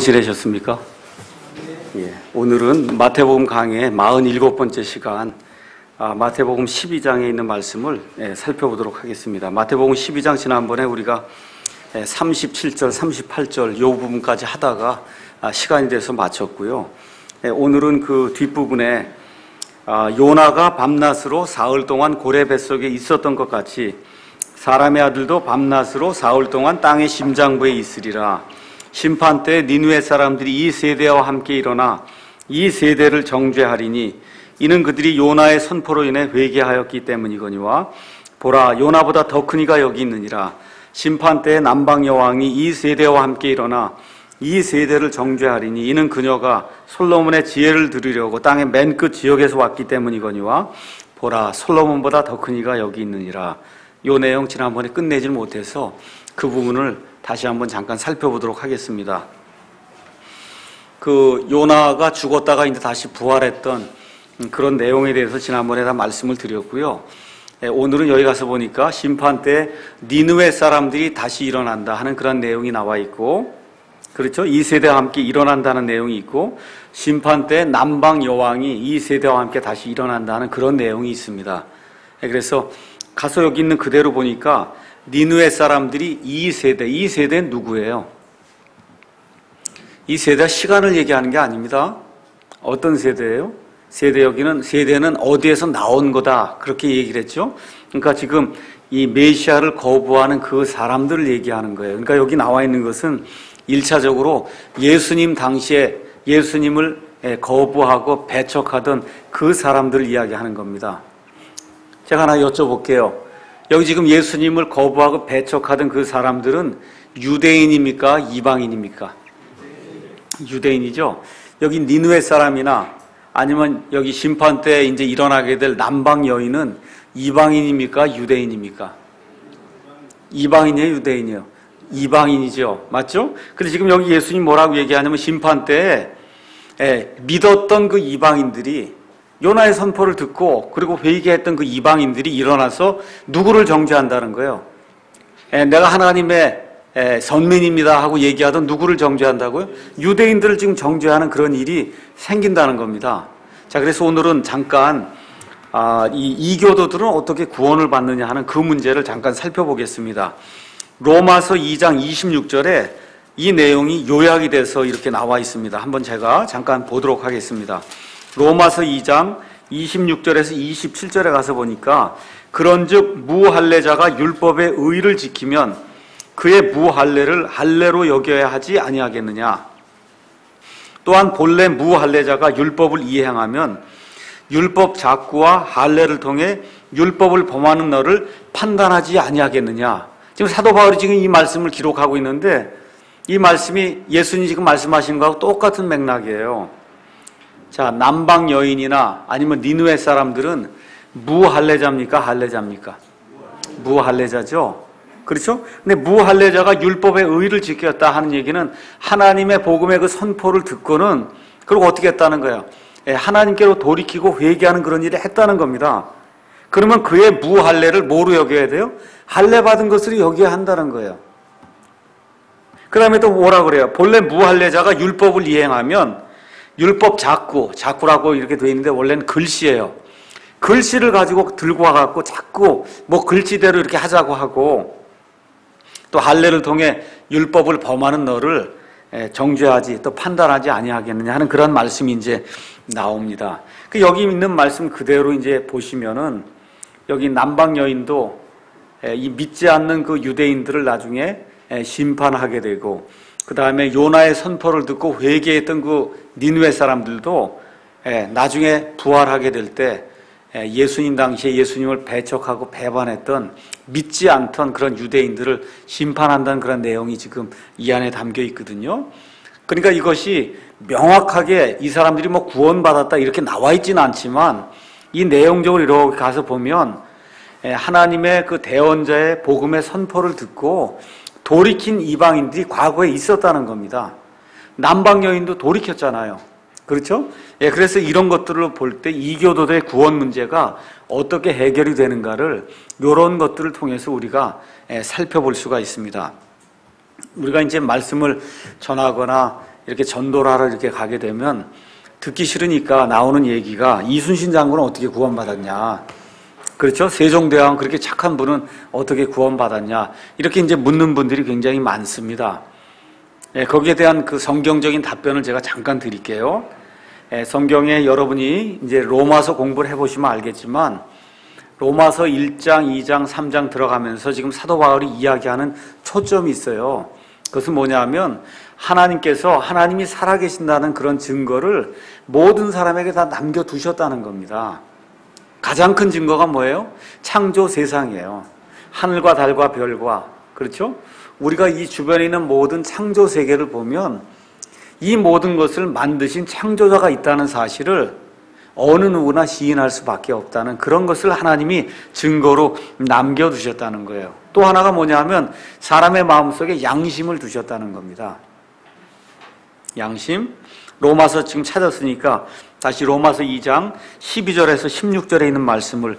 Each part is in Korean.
지내셨습니까? 예, 오늘은 마태복음 강의 47번째 시간, 마태복음 12장에 있는 말씀을 살펴보도록 하겠습니다. 마태복음 12장 지난번에 우리가 37절, 38절 이 부분까지 하다가 시간이 돼서 마쳤고요. 오늘은 그 뒷부분에 요나가 밤낮으로 사흘 동안 고래 뱃속에 있었던 것 같이 사람의 아들도 밤낮으로 사흘 동안 땅의 심장부에 있으리라. 심판 때 니느웨 사람들이 이 세대와 함께 일어나 이 세대를 정죄하리니 이는 그들이 요나의 선포로 인해 회개하였기 때문이거니와 보라 요나보다 더 큰 이가 여기 있느니라. 심판 때 남방 여왕이 이 세대와 함께 일어나 이 세대를 정죄하리니 이는 그녀가 솔로몬의 지혜를 들으려고 땅의 맨 끝 지역에서 왔기 때문이거니와 보라 솔로몬보다 더 큰 이가 여기 있느니라. 요 내용 지난번에 끝내질 못해서 그 부분을 다시 한번 잠깐 살펴보도록 하겠습니다. 그 요나가 죽었다가 이제 다시 부활했던 그런 내용에 대해서 지난번에 다 말씀을 드렸고요. 오늘은 여기 가서 보니까 심판 때 니느웨 사람들이 다시 일어난다 하는 그런 내용이 나와 있고, 그렇죠? 이 세대와 함께 일어난다는 내용이 있고, 심판 때 남방 여왕이 이 세대와 함께 다시 일어난다는 그런 내용이 있습니다. 그래서 가서 여기 있는 그대로 보니까 니느웨 사람들이 이 세대는 누구예요? 이 세대가 시간을 얘기하는 게 아닙니다. 어떤 세대예요? 세대는 어디에서 나온 거다 그렇게 얘기를 했죠. 그러니까 지금 이 메시아를 거부하는 그 사람들을 얘기하는 거예요. 그러니까 여기 나와 있는 것은 1차적으로 예수님 당시에 예수님을 거부하고 배척하던 그 사람들을 이야기하는 겁니다. 제가 하나 여쭤볼게요. 여기 지금 예수님을 거부하고 배척하던 그 사람들은 유대인입니까? 이방인입니까? 유대인이죠. 여기 니느웨 사람이나 아니면 여기 심판 때 이제 일어나게 될 남방 여인은 이방인입니까? 유대인입니까? 이방인이에요? 유대인이에요? 이방인이죠. 맞죠? 근데 지금 여기 예수님 뭐라고 얘기하냐면 심판 때 믿었던 그 이방인들이 요나의 선포를 듣고 그리고 회개했던 그 이방인들이 일어나서 누구를 정죄한다는 거예요? 내가 하나님의 선민입니다 하고 얘기하던 누구를 정죄한다고요? 유대인들을 지금 정죄하는 그런 일이 생긴다는 겁니다. 자, 그래서 오늘은 잠깐 이 이교도들은 어떻게 구원을 받느냐 하는 그 문제를 잠깐 살펴보겠습니다. 로마서 2장 26절에 이 내용이 요약이 돼서 이렇게 나와 있습니다. 한번 제가 잠깐 보도록 하겠습니다. 로마서 2장 26절에서 27절에 가서 보니까 그런즉 무할례자가 율법의 의를 지키면 그의 무할례를 할례로 여겨야 하지 아니하겠느냐. 또한 본래 무할례자가 율법을 이행하면 율법 작구와 할례를 통해 율법을 범하는 너를 판단하지 아니하겠느냐. 지금 사도 바울이 지금 이 말씀을 기록하고 있는데 이 말씀이 예수님이 지금 말씀하신 거하고 똑같은 맥락이에요. 자, 남방 여인이나 아니면 니느웨 사람들은 무할례자입니까? 할례자입니까? 무할례자죠. 그렇죠? 근데 무할례자가 율법의 의를 지켰다 하는 얘기는 하나님의 복음의 그 선포를 듣고는 그리고 어떻게 했다는 거예요? 하나님께로 돌이키고 회개하는 그런 일을 했다는 겁니다. 그러면 그의 무할례를 뭐로 여겨야 돼요? 할례 받은 것으로 여겨야 한다는 거예요. 그 다음에 또 뭐라 그래요? 본래 무할례자가 율법을 이행하면 율법 작구라고 이렇게 되어 있는데 원래는 글씨예요. 글씨를 가지고 들고 와갖고 자꾸 뭐 글씨대로 이렇게 하자고 하고 또 할례를 통해 율법을 범하는 너를 정죄하지 또 판단하지 아니하겠느냐 하는 그런 말씀이 이제 나옵니다. 그 여기 있는 말씀 그대로 이제 보시면은 여기 남방 여인도 이 믿지 않는 그 유대인들을 나중에 심판하게 되고 그 다음에 요나의 선포를 듣고 회개했던 그 니느웨 사람들도 나중에 부활하게 될 때 예수님 당시에 예수님을 배척하고 배반했던 믿지 않던 그런 유대인들을 심판한다는 그런 내용이 지금 이 안에 담겨 있거든요. 그러니까 이것이 명확하게 이 사람들이 뭐 구원받았다 이렇게 나와 있지는 않지만 이 내용적으로 이렇게 가서 보면 하나님의 그 대언자의 복음의 선포를 듣고 돌이킨 이방인들이 과거에 있었다는 겁니다. 남방 여인도 돌이켰잖아요. 그렇죠? 그래서 이런 것들을 볼 때 이교도들의 구원 문제가 어떻게 해결이 되는가를 이런 것들을 통해서 우리가 살펴볼 수가 있습니다. 우리가 이제 말씀을 전하거나 이렇게 전도를 하러 이렇게 가게 되면 듣기 싫으니까 나오는 얘기가 이순신 장군은 어떻게 구원받았냐. 그렇죠? 세종대왕 그렇게 착한 분은 어떻게 구원받았냐. 이렇게 이제 묻는 분들이 굉장히 많습니다. 거기에 대한 그 성경적인 답변을 제가 잠깐 드릴게요. 성경에 여러분이 이제 로마서 공부를 해보시면 알겠지만 로마서 1장, 2장, 3장 들어가면서 지금 사도 바울이 이야기하는 초점이 있어요. 그것은 뭐냐면 하나님께서 하나님이 살아계신다는 그런 증거를 모든 사람에게 다 남겨두셨다는 겁니다. 가장 큰 증거가 뭐예요? 창조 세상이에요. 하늘과 달과 별과, 그렇죠? 우리가 이 주변에 있는 모든 창조 세계를 보면 이 모든 것을 만드신 창조자가 있다는 사실을 어느 누구나 시인할 수밖에 없다는 그런 것을 하나님이 증거로 남겨두셨다는 거예요. 또 하나가 뭐냐면 사람의 마음속에 양심을 두셨다는 겁니다. 양심. 로마서 지금 찾았으니까 다시 로마서 2장 12절에서 16절에 있는 말씀을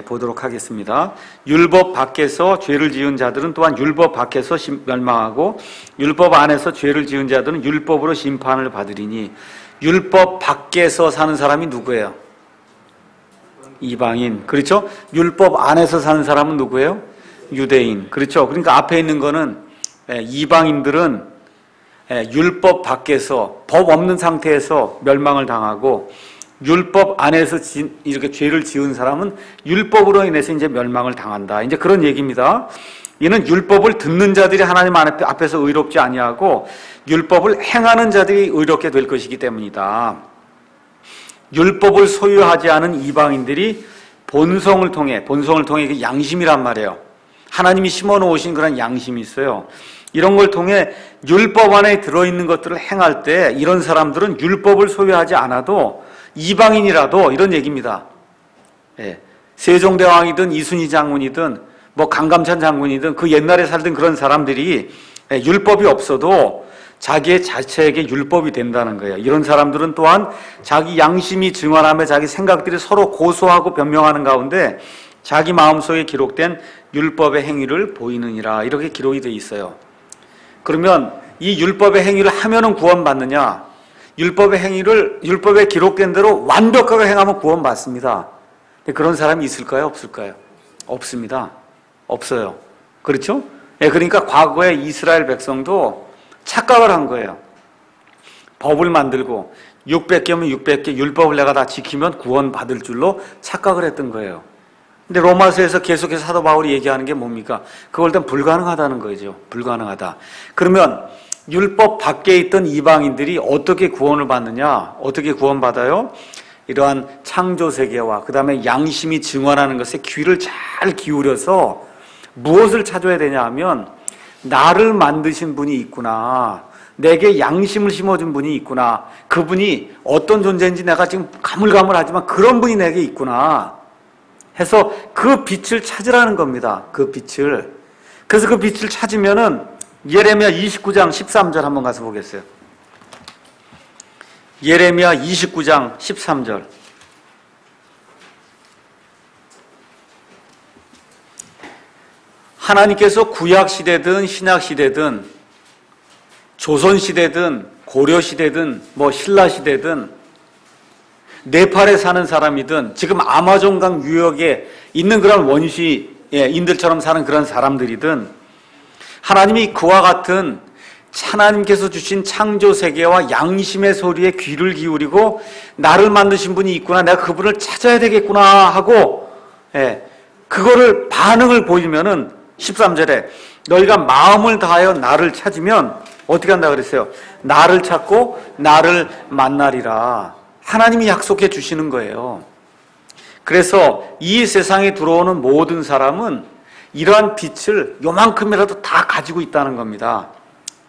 보도록 하겠습니다. 율법 밖에서 죄를 지은 자들은 또한 율법 밖에서 멸망하고 율법 안에서 죄를 지은 자들은 율법으로 심판을 받으리니. 율법 밖에서 사는 사람이 누구예요? 이방인. 그렇죠? 율법 안에서 사는 사람은 누구예요? 유대인. 그렇죠? 그러니까 앞에 있는 거는 이방인들은 율법 밖에서 법 없는 상태에서 멸망을 당하고 율법 안에서 이렇게 죄를 지은 사람은 율법으로 인해서 이제 멸망을 당한다. 이제 그런 얘기입니다. 이는 율법을 듣는 자들이 하나님 앞에서 의롭지 아니하고 율법을 행하는 자들이 의롭게 될 것이기 때문이다. 율법을 소유하지 않은 이방인들이 본성을 통해 그 양심이란 말이에요. 하나님이 심어놓으신 그런 양심이 있어요. 이런 걸 통해 율법 안에 들어있는 것들을 행할 때 이런 사람들은 율법을 소유하지 않아도 이방인이라도 이런 얘기입니다. 세종대왕이든 이순희 장군이든 뭐 강감찬 장군이든 그 옛날에 살던 그런 사람들이 율법이 없어도 자기의 자체에게 율법이 된다는 거예요. 이런 사람들은 또한 자기 양심이 증언하며 자기 생각들이 서로 고소하고 변명하는 가운데 자기 마음속에 기록된 율법의 행위를 보이느니라. 이렇게 기록이 되어 있어요. 그러면 이 율법의 행위를 하면은 구원받느냐? 율법에 기록된 대로 완벽하게 행하면 구원받습니다. 근데 그런 사람이 있을까요? 없을까요? 없습니다. 없어요. 그렇죠? 그러니까 과거에 이스라엘 백성도 착각을 한 거예요. 법을 만들고 600개면 600개 율법을 내가 다 지키면 구원받을 줄로 착각을 했던 거예요. 근데 로마서에서 계속해서 사도 바울이 얘기하는 게 뭡니까? 그걸 다 불가능하다는 거죠. 불가능하다. 그러면 율법 밖에 있던 이방인들이 어떻게 구원을 받느냐? 어떻게 구원받아요? 이러한 창조 세계와 그 다음에 양심이 증언하는 것에 귀를 잘 기울여서 무엇을 찾아야 되냐 하면 나를 만드신 분이 있구나. 내게 양심을 심어준 분이 있구나. 그분이 어떤 존재인지 내가 지금 가물가물하지만 그런 분이 내게 있구나 해서 그 빛을 찾으라는 겁니다. 그 빛을. 그래서 그 빛을 찾으면은 예레미야 29장 13절 한번 가서 보겠어요. 예레미야 29장 13절. 하나님께서 구약시대든 신약시대든 조선시대든 고려시대든 뭐 신라시대든 네팔에 사는 사람이든 지금 아마존강 유역에 있는 그런 원시인들처럼 사는 그런 사람들이든 하나님이 그와 같은 하나님께서 주신 창조세계와 양심의 소리에 귀를 기울이고 나를 만드신 분이 있구나, 내가 그분을 찾아야 되겠구나 하고 그거를 반응을 보이면은 13절에 너희가 마음을 다하여 나를 찾으면 어떻게 한다 그랬어요? 나를 찾고 나를 만나리라. 하나님이 약속해 주시는 거예요. 그래서 이 세상에 들어오는 모든 사람은 이러한 빛을 요만큼이라도 다 가지고 있다는 겁니다.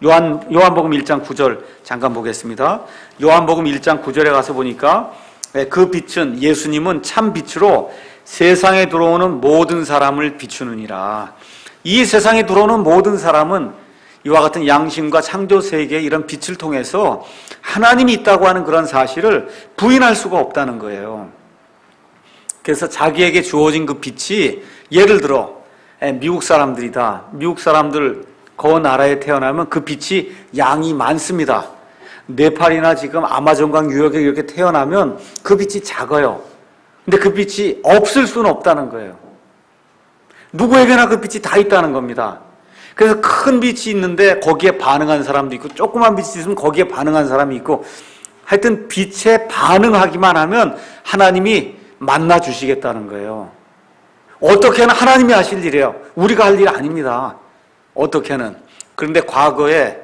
요한복음 1장 9절 잠깐 보겠습니다. 요한복음 1장 9절에 가서 보니까 그 빛은, 예수님은 참 빛으로 세상에 들어오는 모든 사람을 비추느니라. 이 세상에 들어오는 모든 사람은 이와 같은 양심과 창조세계의 이런 빛을 통해서 하나님이 있다고 하는 그런 사실을 부인할 수가 없다는 거예요. 그래서 자기에게 주어진 그 빛이, 예를 들어 미국 사람들이다. 미국 사람들 그 나라에 태어나면 그 빛이 양이 많습니다. 네팔이나 지금 아마존강 유역에 이렇게 태어나면 그 빛이 작아요. 근데 그 빛이 없을 수는 없다는 거예요. 누구에게나 그 빛이 다 있다는 겁니다. 그래서 큰 빛이 있는데 거기에 반응한 사람도 있고, 조그만 빛이 있으면 거기에 반응한 사람이 있고, 하여튼 빛에 반응하기만 하면 하나님이 만나 주시겠다는 거예요. 어떻게는 하나님이 하실 일이에요. 우리가 할 일 아닙니다. 어떻게는. 그런데 과거에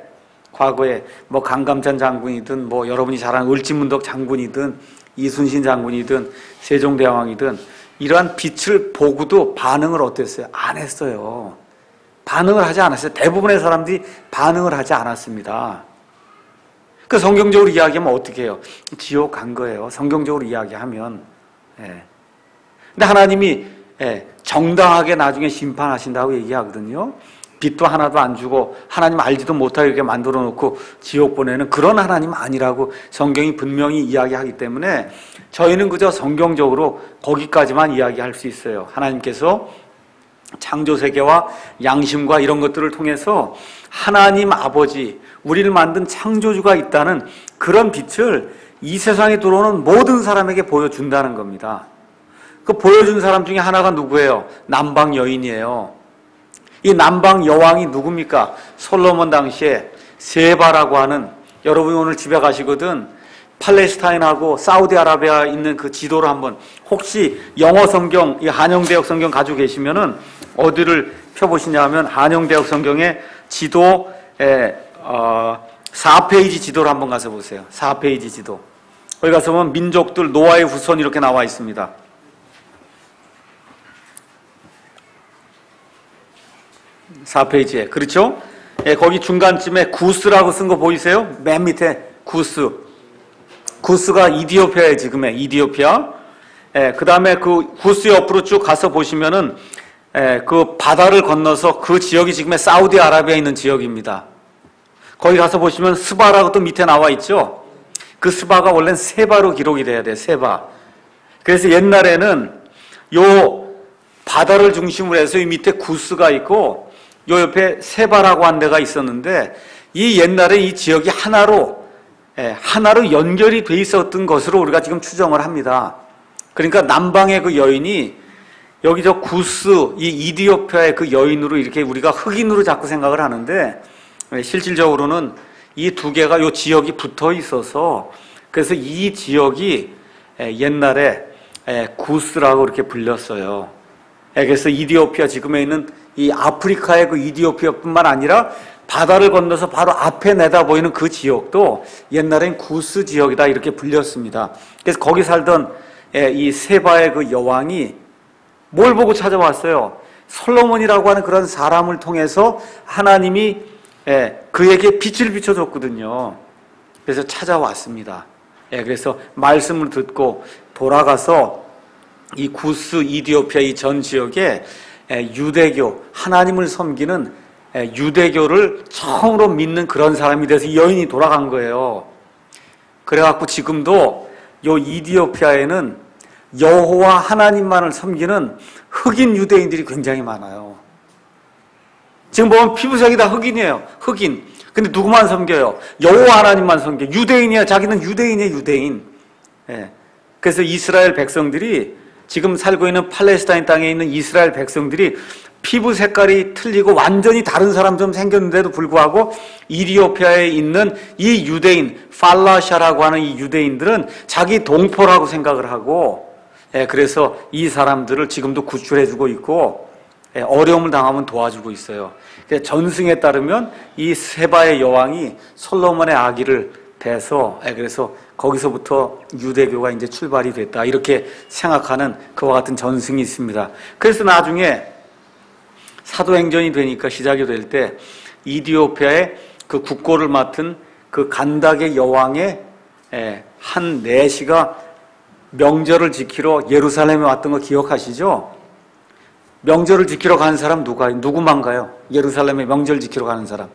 뭐 강감찬 장군이든 뭐 여러분이 잘 아는 을지문덕 장군이든 이순신 장군이든 세종대왕이든 이러한 빛을 보고도 반응을 어땠어요? 안 했어요. 반응을 하지 않았어요. 대부분의 사람들이 반응을 하지 않았습니다. 그 성경적으로 이야기하면 어떻게 해요? 지옥 간 거예요. 성경적으로 이야기하면. 예. 근데 하나님이 정당하게 나중에 심판하신다고 얘기하거든요. 빛도 하나도 안 주고 하나님 알지도 못하게 이렇게 만들어 놓고 지옥 보내는 그런 하나님 아니라고 성경이 분명히 이야기하기 때문에 저희는 그저 성경적으로 거기까지만 이야기할 수 있어요. 하나님께서 창조세계와 양심과 이런 것들을 통해서 하나님 아버지, 우리를 만든 창조주가 있다는 그런 빛을 이 세상에 들어오는 모든 사람에게 보여준다는 겁니다. 그 보여준 사람 중에 하나가 누구예요? 남방 여인이에요. 이 남방 여왕이 누굽니까? 솔로몬 당시에 세바라고 하는, 여러분이 오늘 집에 가시거든 팔레스타인하고 사우디아라비아 있는 그 지도를 한번, 혹시 영어 성경, 이 한영대역 성경 가지고 계시면은 어디를 펴보시냐면 한영대역 성경의 지도 4페이지 지도를 한번 가서 보세요. 4페이지 지도. 거기 가서 보면 민족들 노아의 후손 이렇게 나와 있습니다. 4페이지에. 그렇죠? 예, 거기 중간쯤에 구스라고 쓴 거 보이세요? 맨 밑에 구스. 구스가 이디오피아에 지금의 이디오피아. 예, 그 다음에 그 구스 옆으로 쭉 가서 보시면은 그 바다를 건너서 그 지역이 지금의 사우디아라비아에 있는 지역입니다. 거기 가서 보시면 스바라고 또 밑에 나와 있죠? 그 스바가 원래는 세바로 기록이 돼야 돼요. 세바. 그래서 옛날에는 요 바다를 중심으로 해서 이 밑에 구스가 있고 요 옆에 세바라고 한 데가 있었는데 이 옛날에 이 지역이 하나로 연결이 돼 있었던 것으로 우리가 지금 추정을 합니다. 그러니까 남방의 그 여인이 여기 저 구스, 이 이디오피아의 그 여인으로 이렇게 우리가 흑인으로 자꾸 생각을 하는데 실질적으로는 이 두 개가 요 지역이 붙어 있어서 그래서 이 지역이 옛날에 구스라고 이렇게 불렸어요. 그래서 이디오피아 지금에 있는 이 아프리카의 그 이디오피아뿐만 아니라 바다를 건너서 바로 앞에 내다 보이는 그 지역도 옛날엔 구스 지역이다 이렇게 불렸습니다. 그래서 거기 살던 이 세바의 그 여왕이 뭘 보고 찾아왔어요? 솔로몬이라고 하는 그런 사람을 통해서 하나님이 그에게 빛을 비춰줬거든요. 그래서 찾아왔습니다. 그래서 말씀을 듣고 돌아가서 이 구스 이디오피아 이 전 지역에 유대교, 하나님을 섬기는 유대교를 처음으로 믿는 그런 사람이 돼서 이 여인이 돌아간 거예요. 그래갖고 지금도 요 이디오피아에는 여호와 하나님만을 섬기는 흑인 유대인들이 굉장히 많아요. 지금 보면 피부색이 다 흑인이에요. 흑인. 근데 누구만 섬겨요? 여호와 하나님만 섬겨요. 유대인이야. 자기는 유대인이에요. 유대인. 그래서 이스라엘 백성들이 지금 살고 있는 팔레스타인 땅에 있는 이스라엘 백성들이 피부 색깔이 틀리고 완전히 다른 사람처럼 생겼는데도 불구하고 이디오피아에 있는 이 유대인, 팔라샤라고 하는 이 유대인들은 자기 동포라고 생각을 하고 그래서 이 사람들을 지금도 구출해주고 있고 어려움을 당하면 도와주고 있어요. 전승에 따르면 이 세바의 여왕이 솔로몬의 아기를 뵈서 그래서 거기서부터 유대교가 이제 출발이 됐다 이렇게 생각하는 그와 같은 전승이 있습니다. 그래서 나중에 사도행전이 되니까 시작이 될 때 이디오피아의 그 국고를 맡은 그 간닥의 여왕의 한 내시가 명절을 지키러 예루살렘에 왔던 거 기억하시죠? 명절을 지키러 가는 사람 누구만 가요? 예루살렘에 명절 지키러 가는 사람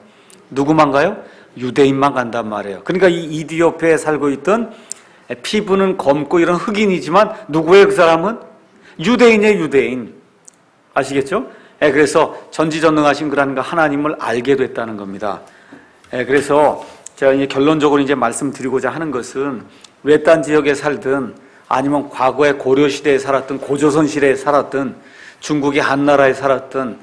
누구만 가요? 유대인만 간단 말이에요. 그러니까 이 이디오피아에 살고 있던 피부는 검고 이런 흑인이지만 누구예요? 그 사람은? 유대인이에요. 유대인. 아시겠죠? 그래서 전지전능하신 그러한 하나님을 알게 됐다는 겁니다. 그래서 제가 이제 결론적으로 이제 말씀드리고자 하는 것은 외딴 지역에 살든 아니면 과거에 고려 시대에 살았든 고조선 시대에 살았든 중국의 한나라에 살았든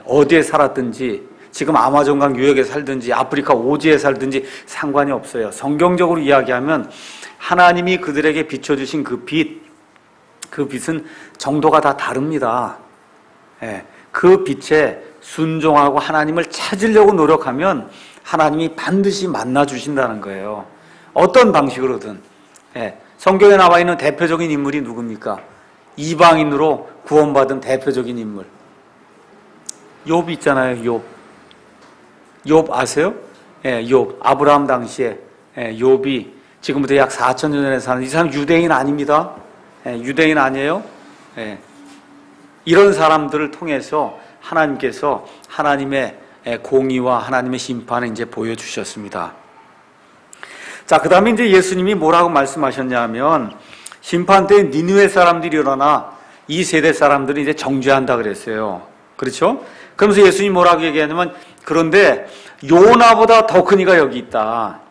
어디에 살았든지 지금 아마존강 유역에 살든지 아프리카 오지에 살든지 상관이 없어요. 성경적으로 이야기하면 하나님이 그들에게 비춰주신 그 빛은 정도가 다 다릅니다. 그 빛에 순종하고 하나님을 찾으려고 노력하면 하나님이 반드시 만나주신다는 거예요. 어떤 방식으로든. 성경에 나와 있는 대표적인 인물이 누굽니까? 이방인으로 구원받은 대표적인 인물. 욥 있잖아요. 욥 아세요? 욥. 아브라함 당시에 욥이 지금부터 약 4,000년 전에 사는 이 사람 유대인 아닙니다. 유대인 아니에요? 이런 사람들을 통해서 하나님께서 하나님의 공의와 하나님의 심판을 이제 보여주셨습니다. 자, 그 다음에 이제 예수님이 뭐라고 말씀하셨냐면, 심판 때 니느웨 사람들이 일어나 이 세대 사람들이 이제 정죄한다 그랬어요. 그렇죠? 그러면서 예수님이 뭐라고 얘기하냐면, 그런데 요나보다 더 큰 이가 여기 있다.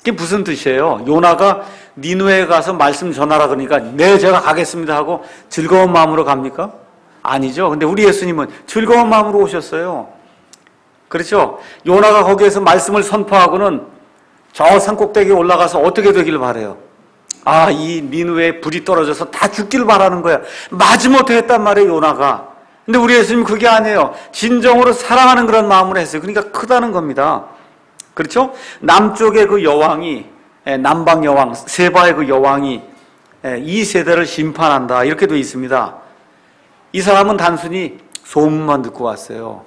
이게 무슨 뜻이에요? 요나가 니느웨에 가서 말씀 전하라 그러니까 네, 제가 가겠습니다 하고 즐거운 마음으로 갑니까? 아니죠. 근데 우리 예수님은 즐거운 마음으로 오셨어요. 그렇죠? 요나가 거기에서 말씀을 선포하고는 저 산꼭대기에 올라가서 어떻게 되길 바래요? 아, 이 니느웨에 불이 떨어져서 다 죽길 바라는 거야. 마지못해 했단 말이에요, 요나가. 근데 우리 예수님 그게 아니에요. 진정으로 사랑하는 그런 마음으로 했어요. 그러니까 크다는 겁니다. 그렇죠? 남쪽의 그 여왕이, 남방 여왕, 세바의 그 여왕이 이 세대를 심판한다. 이렇게 되어 있습니다. 이 사람은 단순히 소문만 듣고 왔어요.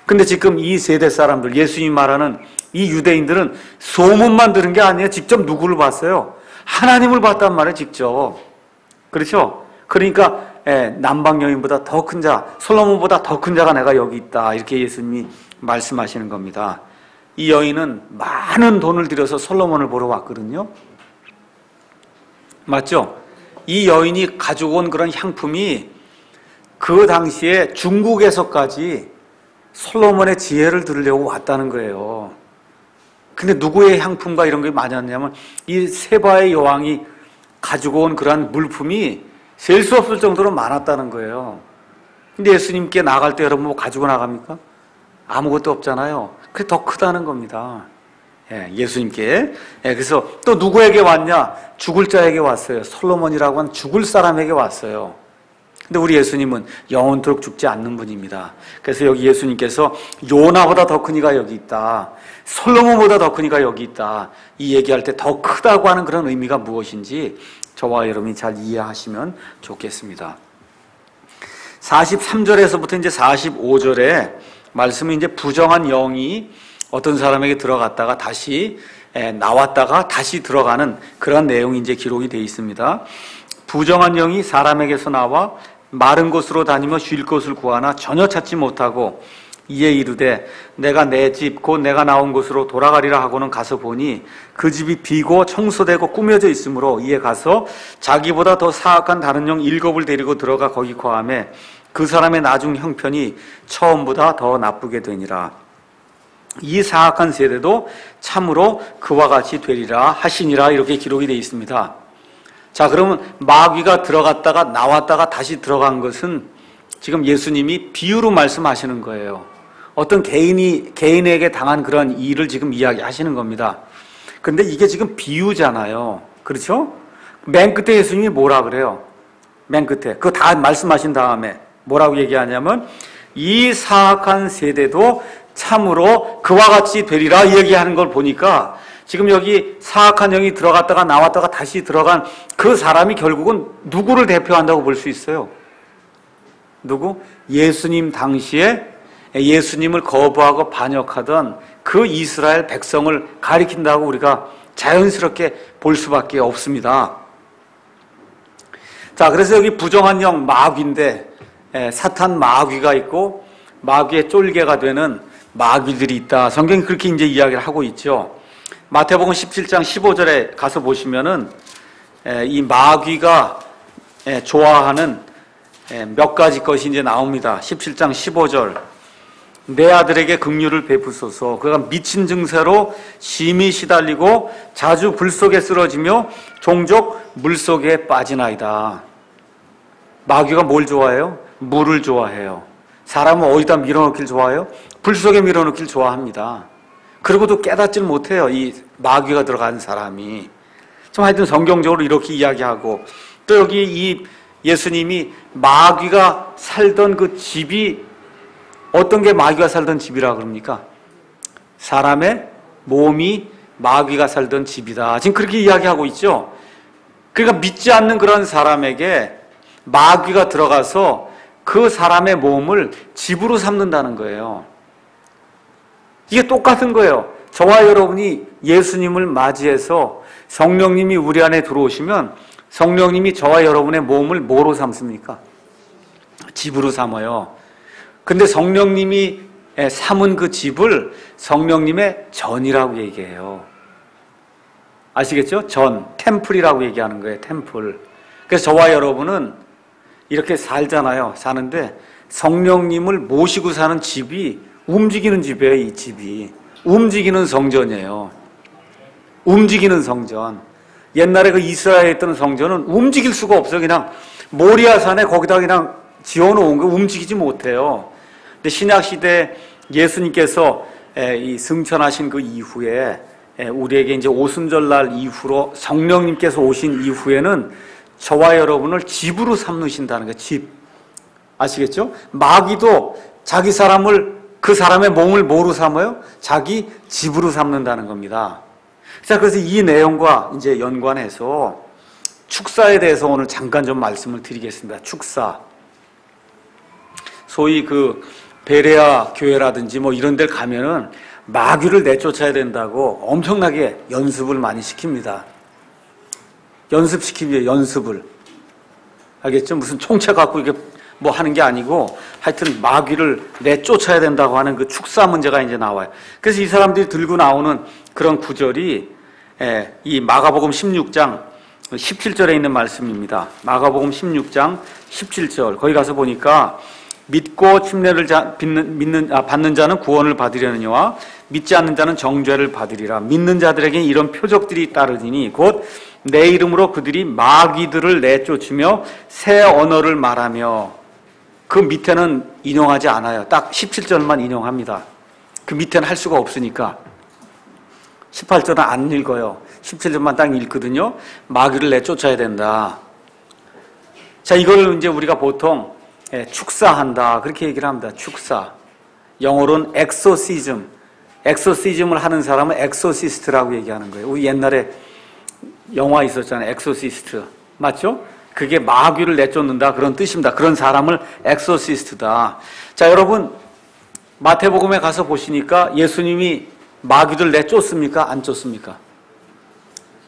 근데 지금 이 세대 사람들, 예수님 말하는 이 유대인들은 소문만 들은 게 아니에요. 직접 누구를 봤어요? 하나님을 봤단 말이에요, 직접. 그렇죠? 그러니까 남방 여인보다 더 큰 자, 솔로몬보다 더 큰 자가 내가 여기 있다. 이렇게 예수님이 말씀하시는 겁니다. 이 여인은 많은 돈을 들여서 솔로몬을 보러 왔거든요. 맞죠? 이 여인이 가지고 온 그런 향품이 그 당시에 중국에서까지 솔로몬의 지혜를 들으려고 왔다는 거예요. 근데 누구의 향품과 이런 게 많이 왔냐면 이 세바의 여왕이 가지고 온 그러한 물품이 셀 수 없을 정도로 많았다는 거예요. 근데 예수님께 나갈 때 여러분 뭐 가지고 나갑니까? 아무것도 없잖아요. 그게 더 크다는 겁니다. 예수님께. 그래서 또 누구에게 왔냐? 죽을 자에게 왔어요. 솔로몬이라고 한 죽을 사람에게 왔어요. 근데 우리 예수님은 영원토록 죽지 않는 분입니다. 그래서 여기 예수님께서 요나보다 더 큰 이가 여기 있다. 솔로몬보다 더 큰 이가 여기 있다. 이 얘기할 때 더 크다고 하는 그런 의미가 무엇인지 저와 여러분이 잘 이해하시면 좋겠습니다. 43절에서부터 이제 45절에 말씀은 이제 부정한 영이 어떤 사람에게 들어갔다가 다시 나왔다가 다시 들어가는 그런 내용이 이제 기록이 되어 있습니다. 부정한 영이 사람에게서 나와 마른 곳으로 다니며 쉴 곳을 구하나 전혀 찾지 못하고 이에 이르되 내가 내 집 곧 내가 나온 곳으로 돌아가리라 하고는 가서 보니 그 집이 비고 청소되고 꾸며져 있으므로 이에 가서 자기보다 더 사악한 다른 영 7을 데리고 들어가 거기 거하매 그 사람의 나중 형편이 처음보다 더 나쁘게 되니라. 이 사악한 세대도 참으로 그와 같이 되리라 하시니라. 이렇게 기록이 되어 있습니다. 자, 그러면 마귀가 들어갔다가 나왔다가 다시 들어간 것은 지금 예수님이 비유로 말씀하시는 거예요. 어떤 개인에게 당한 그런 일을 지금 이야기하시는 겁니다. 그런데 이게 지금 비유잖아요. 그렇죠? 맨 끝에 예수님이 뭐라 그래요? 맨 끝에. 그거 다 말씀하신 다음에 뭐라고 얘기하냐면 이 사악한 세대도 참으로 그와 같이 되리라 얘기하는 걸 보니까 지금 여기 사악한 영이 들어갔다가 나왔다가 다시 들어간 그 사람이 결국은 누구를 대표한다고 볼 수 있어요? 누구? 예수님 당시에 예수님을 거부하고 반역하던 그 이스라엘 백성을 가리킨다고 우리가 자연스럽게 볼 수밖에 없습니다. 자, 그래서 여기 부정한 영 마귀인데 사탄 마귀가 있고 마귀의 쫄개가 되는 마귀들이 있다. 성경이 그렇게 이제 이야기를 하고 있죠. 마태복음 17장 15절에 가서 보시면은 이 마귀가 좋아하는 몇 가지 것이 이제 나옵니다. 17장 15절. 내 아들에게 긍휼을 베푸소서. 그가 미친 증세로 심히 시달리고 자주 불 속에 쓰러지며 종족 물 속에 빠지나이다. 마귀가 뭘 좋아해요? 물을 좋아해요. 사람은 어디다 밀어넣길 좋아해요? 불 속에 밀어넣길 좋아합니다. 그러고도 깨닫질 못해요, 이 마귀가 들어간 사람이. 좀 하여튼 성경적으로 이렇게 이야기하고, 또 여기 이 예수님이 마귀가 살던 그 집이 어떤 게 마귀가 살던 집이라 그럽니까? 사람의 몸이 마귀가 살던 집이다. 지금 그렇게 이야기하고 있죠. 그러니까 믿지 않는 그런 사람에게 마귀가 들어가서 그 사람의 몸을 집으로 삼는다는 거예요. 이게 똑같은 거예요. 저와 여러분이 예수님을 맞이해서 성령님이 우리 안에 들어오시면 성령님이 저와 여러분의 몸을 뭐로 삼습니까? 집으로 삼아요. 근데 성령님이 삼은 그 집을 성령님의 전이라고 얘기해요. 아시겠죠? 전, 템플이라고 얘기하는 거예요. 템플. 그래서 저와 여러분은 이렇게 살잖아요. 사는데 성령님을 모시고 사는 집이 움직이는 집이에요. 이 집이 움직이는 성전이에요. 움직이는 성전. 옛날에 그 이스라엘에 있던 성전은 움직일 수가 없어요. 그냥 모리아산에 거기다 그냥 지어놓은 거 움직이지 못해요. 근데 신약시대 예수님께서 이 승천하신 그 이후에 우리에게 이제 오순절날 이후로 성령님께서 오신 이후에는 저와 여러분을 집으로 삼으신다는 거예요. 집. 아시겠죠? 마귀도 자기 사람을, 그 사람의 몸을 뭐로 삼아요? 자기 집으로 삼는다는 겁니다. 자, 그래서 이 내용과 이제 연관해서 축사에 대해서 오늘 잠깐 좀 말씀을 드리겠습니다. 축사. 소위 그 베레아 교회라든지 뭐 이런 데 가면은 마귀를 내쫓아야 된다고 엄청나게 연습을 많이 시킵니다. 연습시킵니다. 연습을. 알겠죠? 무슨 총체 갖고 이렇게 뭐 하는 게 아니고 하여튼 마귀를 내쫓아야 된다고 하는 그 축사 문제가 이제 나와요. 그래서 이 사람들이 들고 나오는 그런 구절이 이 마가복음 16장 17절에 있는 말씀입니다. 마가복음 16장 17절. 거기 가서 보니까 믿고 침례를 받는 자는 구원을 받으려느니와 믿지 않는 자는 정죄를 받으리라. 믿는 자들에게 이런 표적들이 따르니 곧 내 이름으로 그들이 마귀들을 내쫓으며 새 언어를 말하며. 그 밑에는 인용하지 않아요. 딱 17절만 인용합니다. 그 밑에는 할 수가 없으니까 18절은 안 읽어요. 17절만 딱 읽거든요. 마귀를 내쫓아야 된다. 자, 이걸 이제 우리가 보통 축사한다 그렇게 얘기를 합니다. 축사. 영어로는 엑소시즘. 엑소시즘을 하는 사람은 엑소시스트라고 얘기하는 거예요. 우리 옛날에 영화 있었잖아요. 엑소시스트. 맞죠? 그게 마귀를 내쫓는다 그런 뜻입니다. 그런 사람을 엑소시스트다. 자, 여러분 마태복음에 가서 보시니까 예수님이 마귀들 내쫓습니까? 안 쫓습니까?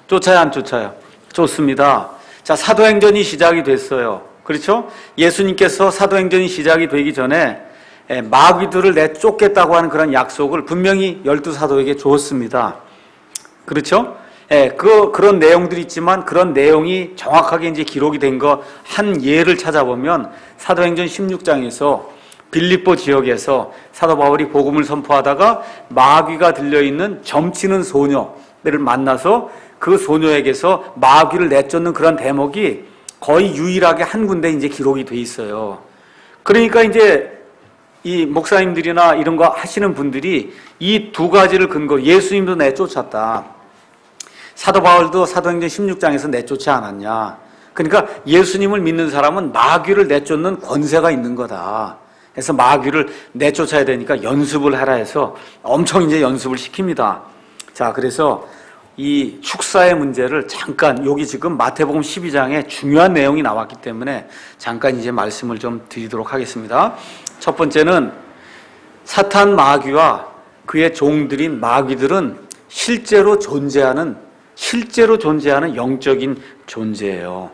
쫓아요, 안 쫓아요? 쫓습니다. 자, 사도행전이 시작이 됐어요. 그렇죠? 예수님께서 사도행전이 시작이 되기 전에 마귀들을 내쫓겠다고 하는 그런 약속을 분명히 12사도에게 주었습니다. 그렇죠? 그런 내용들이 있지만 그런 내용이 정확하게 이제 기록이 된 거 한 예를 찾아보면 사도행전 16장에서 빌립보 지역에서 사도 바울이 복음을 선포하다가 마귀가 들려있는 점치는 소녀를 만나서 그 소녀에게서 마귀를 내쫓는 그런 대목이 거의 유일하게 한 군데 이제 기록이 돼 있어요. 그러니까 이제 이 목사님들이나 이런 거 하시는 분들이 이 두 가지를 근거로 예수님도 내쫓았다. 사도 바울도 사도행전 16장에서 내쫓지 않았냐. 그러니까 예수님을 믿는 사람은 마귀를 내쫓는 권세가 있는 거다. 그래서 마귀를 내쫓아야 되니까 연습을 하라 해서 엄청 이제 연습을 시킵니다. 자, 그래서 이 축사의 문제를 잠깐 여기 지금 마태복음 12장에 중요한 내용이 나왔기 때문에 잠깐 이제 말씀을 좀 드리도록 하겠습니다. 첫 번째는 사탄 마귀와 그의 종들인 마귀들은 실제로 존재하는 영적인 존재예요.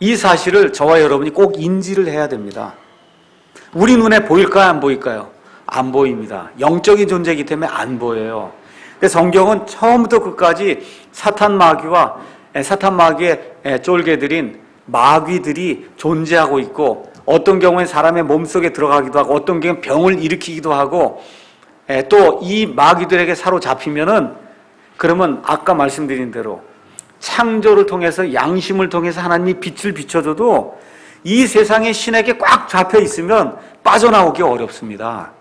이 사실을 저와 여러분이 꼭 인지를 해야 됩니다. 우리 눈에 보일까요? 안 보일까요? 안 보입니다. 영적인 존재이기 때문에 안 보여요. 성경은 처음부터 끝까지 사탄 마귀의 쫄개들인 마귀들이 존재하고 있고 어떤 경우엔 사람의 몸속에 들어가기도 하고 어떤 경우엔 병을 일으키기도 하고 또 이 마귀들에게 사로잡히면은 그러면 아까 말씀드린 대로 창조를 통해서 양심을 통해서 하나님이 빛을 비춰줘도 이 세상의 신에게 꽉 잡혀 있으면 빠져나오기 어렵습니다.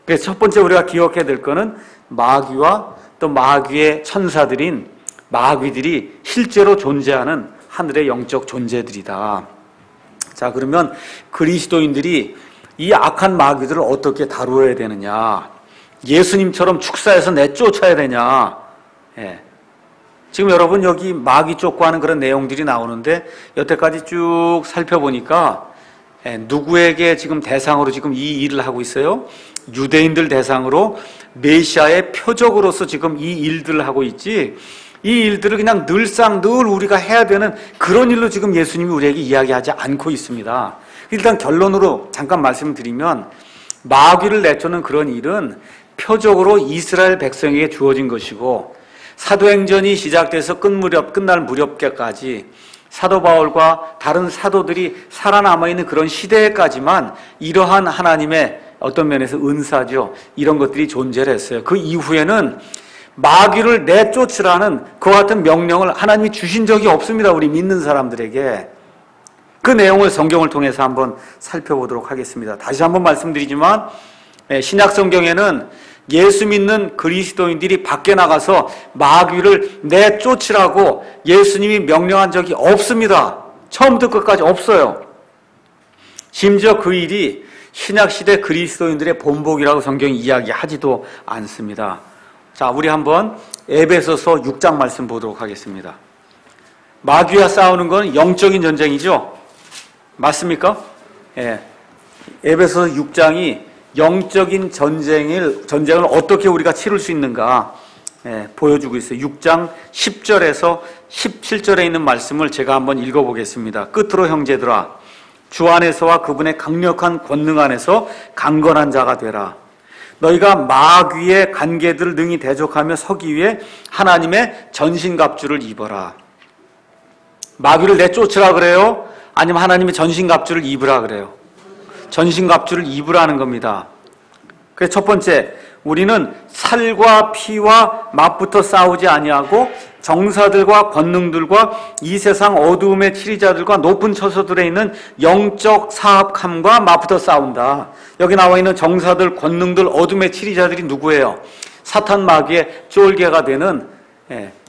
그래서 첫 번째 우리가 기억해야 될 거는 마귀와 또 마귀의 천사들인 마귀들이 실제로 존재하는 하늘의 영적 존재들이다. 자, 그러면 그리스도인들이 이 악한 마귀들을 어떻게 다루어야 되느냐? 예수님처럼 축사해서 내쫓아야 되냐? 지금 여러분 여기 마귀 쫓고 하는 그런 내용들이 나오는데 여태까지 쭉 살펴보니까 누구에게 지금 대상으로 지금 이 일을 하고 있어요? 유대인들 대상으로 메시아의 표적으로서 지금 이 일들을 하고 있지, 이 일들을 그냥 늘상 늘 우리가 해야 되는 그런 일로 지금 예수님이 우리에게 이야기하지 않고 있습니다. 일단 결론으로 잠깐 말씀드리면 마귀를 내쫓는 그런 일은 표적으로 이스라엘 백성에게 주어진 것이고 사도행전이 시작돼서 끝날 무렵까지 사도 바울과 다른 사도들이 살아남아있는 그런 시대까지만 이러한 하나님의 어떤 면에서 은사죠. 이런 것들이 존재를 했어요. 그 이후에는 마귀를 내쫓으라는 그와 같은 명령을 하나님이 주신 적이 없습니다. 우리 믿는 사람들에게. 그 내용을 성경을 통해서 한번 살펴보도록 하겠습니다. 다시 한번 말씀드리지만 신약 성경에는 예수 믿는 그리스도인들이 밖에 나가서 마귀를 내쫓으라고 예수님이 명령한 적이 없습니다. 처음부터 끝까지 없어요. 심지어 그 일이 신약시대 그리스도인들의 본복이라고 성경이 이야기하지도 않습니다. 자, 우리 한번 에베소서 6장 말씀 보도록 하겠습니다. 마귀와 싸우는 건 영적인 전쟁이죠? 맞습니까? 에베소서 6장이 영적인 전쟁을 어떻게 우리가 치를 수 있는가 보여주고 있어요. 6장 10절에서 17절에 있는 말씀을 제가 한번 읽어보겠습니다. 끝으로 형제들아, 주 안에서와 그분의 강력한 권능 안에서 강건한 자가 되라. 너희가 마귀의 관계들을 능히 대적하며 서기 위해 하나님의 전신갑주를 입어라. 마귀를 내쫓으라 그래요? 아니면 하나님의 전신갑주를 입으라 그래요? 전신갑주를 입으라는 겁니다. 그래서 첫 번째, 우리는 살과 피와 맞붙어 싸우지 아니하고 정사들과 권능들과 이 세상 어두움의 치리자들과 높은 처소들에 있는 영적 사악함과 맞붙어 싸운다. 여기 나와 있는 정사들, 권능들, 어둠의 치리자들이 누구예요? 사탄 마귀의 쫄개가 되는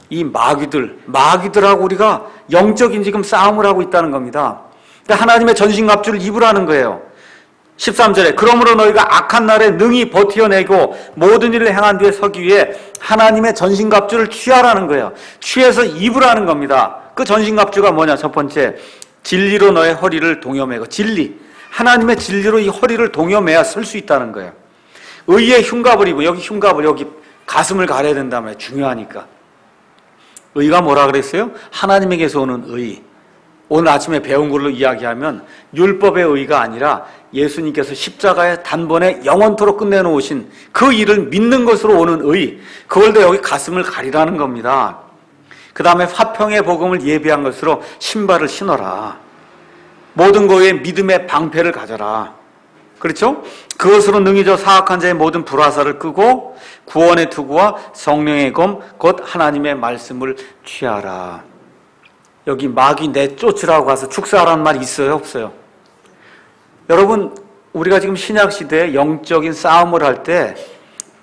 이 마귀들하고 우리가 영적인 지금 싸움을 하고 있다는 겁니다. 그러니까 하나님의 전신갑주를 입으라는 거예요. 13절에 그러므로 너희가 악한 날에 능히 버텨내고 모든 일을 행한 뒤에 서기 위해 하나님의 전신갑주를 취하라는 거예요. 취해서 입으라는 겁니다. 그 전신갑주가 뭐냐? 첫 번째, 진리로 너의 허리를 동여매고, 진리, 하나님의 진리로 이 허리를 동여매야 설 수 있다는 거예요. 의의 흉갑을 입고, 여기 흉갑을, 여기 가슴을 가려야 된다며. 중요하니까. 의가 뭐라 그랬어요? 하나님에게서 오는 의. 오늘 아침에 배운 걸로 이야기하면 율법의 의가 아니라 예수님께서 십자가에 단번에 영원토록 끝내놓으신 그 일을 믿는 것으로 오는 의, 그걸 더 여기 가슴을 가리라는 겁니다. 그 다음에 화평의 복음을 예비한 것으로 신발을 신어라. 모든 거에 믿음의 방패를 가져라. 그렇죠? 그것으로 능히 저 사악한 자의 모든 불화살을 끄고 구원의 투구와 성령의 검 곧 하나님의 말씀을 취하라. 여기 마귀 내쫓으라고 가서 축사하라는 말이 있어요? 없어요? 여러분, 우리가 지금 신약시대에 영적인 싸움을 할 때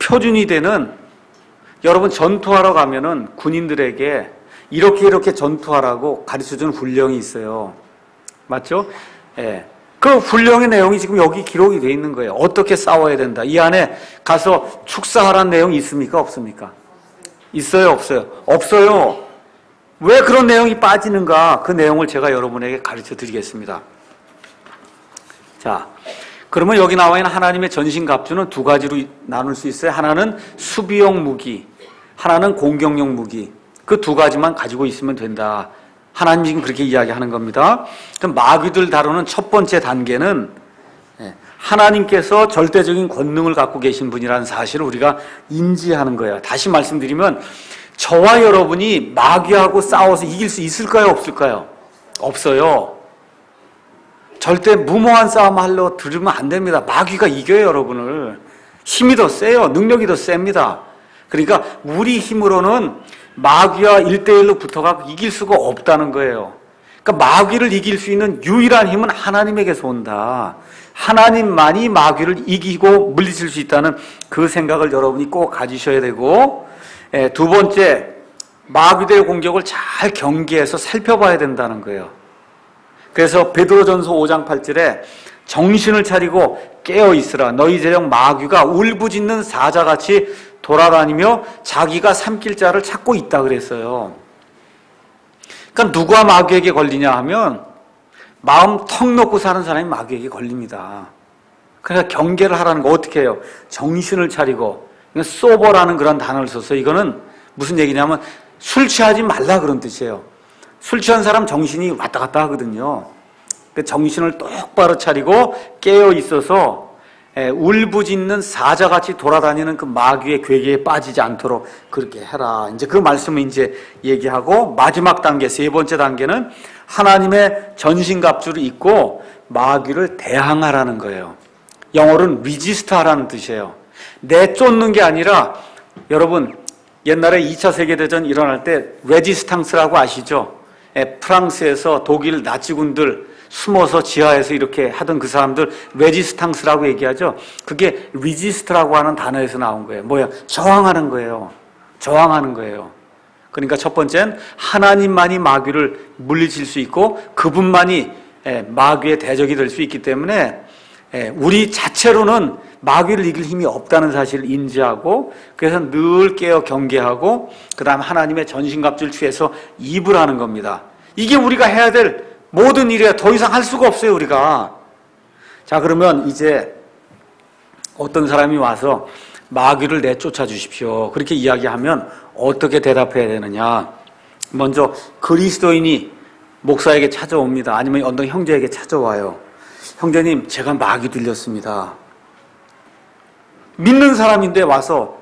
표준이 되는, 여러분 전투하러 가면은 군인들에게 이렇게 전투하라고 가르쳐주는 훈령이 있어요. 맞죠? 예. 그 훈령의 내용이 지금 여기 기록이 되어 있는 거예요. 어떻게 싸워야 된다. 이 안에 가서 축사하라는 내용이 있습니까? 없습니까? 있어요? 없어요? 없어요. 왜 그런 내용이 빠지는가? 그 내용을 제가 여러분에게 가르쳐 드리겠습니다. 자, 그러면 여기 나와 있는 하나님의 전신갑주는 두 가지로 나눌 수 있어요. 하나는 수비용 무기, 하나는 공격용 무기. 그 두 가지만 가지고 있으면 된다. 하나님 지금 그렇게 이야기하는 겁니다. 그럼 마귀들 다루는 첫 번째 단계는 하나님께서 절대적인 권능을 갖고 계신 분이라는 사실을 우리가 인지하는 거예요. 다시 말씀드리면 저와 여러분이 마귀하고 싸워서 이길 수 있을까요? 없을까요? 없어요. 절대 무모한 싸움 하려 들으면 안 됩니다. 마귀가 이겨요, 여러분을. 힘이 더 세요. 능력이 더 셉니다. 그러니까 우리 힘으로는 마귀와 1대1로 붙어가고 이길 수가 없다는 거예요. 그러니까 마귀를 이길 수 있는 유일한 힘은 하나님에게서 온다. 하나님만이 마귀를 이기고 물리칠 수 있다는 그 생각을 여러분이 꼭 가지셔야 되고, 두 번째, 마귀들의 공격을 잘 경계해서 살펴봐야 된다는 거예요. 그래서 베드로전서 5장 8절에 정신을 차리고 깨어 있으라. 너희 대적 마귀가 울부짖는 사자같이 돌아다니며 자기가 삼킬 자를 찾고 있다 그랬어요. 그러니까 누가 마귀에게 걸리냐 하면 마음 턱 놓고 사는 사람이 마귀에게 걸립니다. 그러니까 경계를 하라는 거 어떻게 해요? 정신을 차리고, 소버라는 그런 단어를 써서 이거는 무슨 얘기냐면 술 취하지 말라 그런 뜻이에요. 술 취한 사람 정신이 왔다 갔다 하거든요. 그 정신을 똑바로 차리고 깨어 있어서 울부짖는 사자같이 돌아다니는 그 마귀의 괴계에 빠지지 않도록 그렇게 해라. 이제 그 말씀을 이제 얘기하고, 마지막 단계, 세 번째 단계는 하나님의 전신갑주를 입고 마귀를 대항하라는 거예요. 영어로는 resist 하라는 뜻이에요. 내쫓는 게 아니라, 여러분 옛날에 2차 세계대전 일어날 때 레지스탕스라고 아시죠? 프랑스에서 독일 나치군들 숨어서 지하에서 이렇게 하던 그 사람들 레지스탕스라고 얘기하죠. 그게 리지스트라고 하는 단어에서 나온 거예요. 뭐야? 저항하는 거예요. 저항하는 거예요. 그러니까 첫 번째는 하나님만이 마귀를 물리칠 수 있고 그분만이 마귀의 대적이 될 수 있기 때문에 우리 자체로는 마귀를 이길 힘이 없다는 사실을 인지하고, 그래서 늘 깨어 경계하고, 그 다음 하나님의 전신갑주를 취해서 입으라는 겁니다. 이게 우리가 해야 될 모든 일이야. 더 이상 할 수가 없어요, 우리가. 자, 그러면 이제 어떤 사람이 와서 마귀를 내쫓아 주십시오, 그렇게 이야기하면 어떻게 대답해야 되느냐. 먼저 그리스도인이 목사에게 찾아옵니다. 아니면 어떤 형제에게 찾아와요. 형제님, 제가 마귀 들렸습니다. 믿는 사람인데 와서,